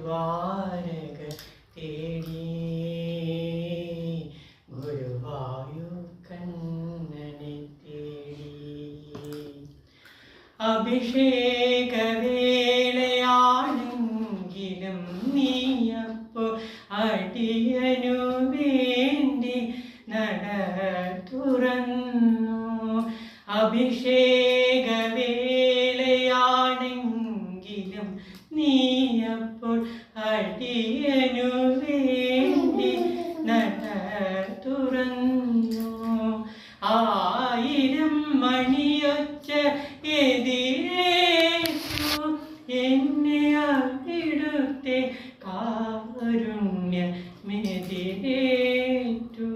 ദ്വാരക തേടി ഗുരുവായൂർ കണ്ണനെ തേടി. അഭിഷേകവേളയാണെങ്കിലും നീയപ്പോ അടിയനു വേണ്ടി നട തുറന്നു. അഭിഷേകവേളയാണെങ്കിലും നീയപ്പോൾ അടിയനു വേണ്ടി നട തുറന്നു. 1000 മണിയൊച്ച എതിരേറ്റു എന്നെ അവിടുത്തെ കാരുണ്യമെതിരേറ്റു.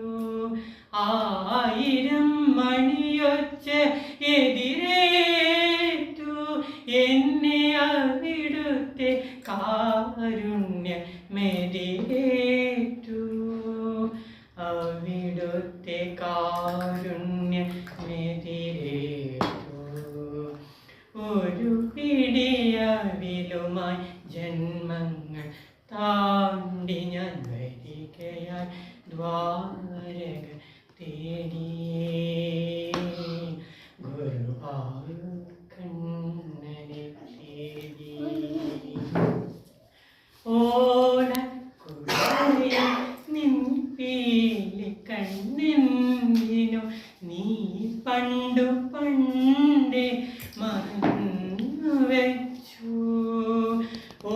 1000 മണിയൊച്ച എതിരേറ്റു എന്നെ അവിടുത്തെ കാരുണ്യമെതിരേറ്റു. അവിടുത്തെ കാരുണ്യമെതിരേറ്റു. ഒരു പിടിയവിലുമായി ജന്മങ്ങൾ താണ്ടി ഞാൻ വരികയായി ദ്വാരക തേടി ഗുരുവായൂർ കണ്ണനെ തേടി. ഓലക്കുഴലിൽ നിൻ പീലി കണ്ണെന്തിനു നീ പണ്ടു പണ്ടേ മറന്നു വെച്ചു.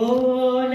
ഓല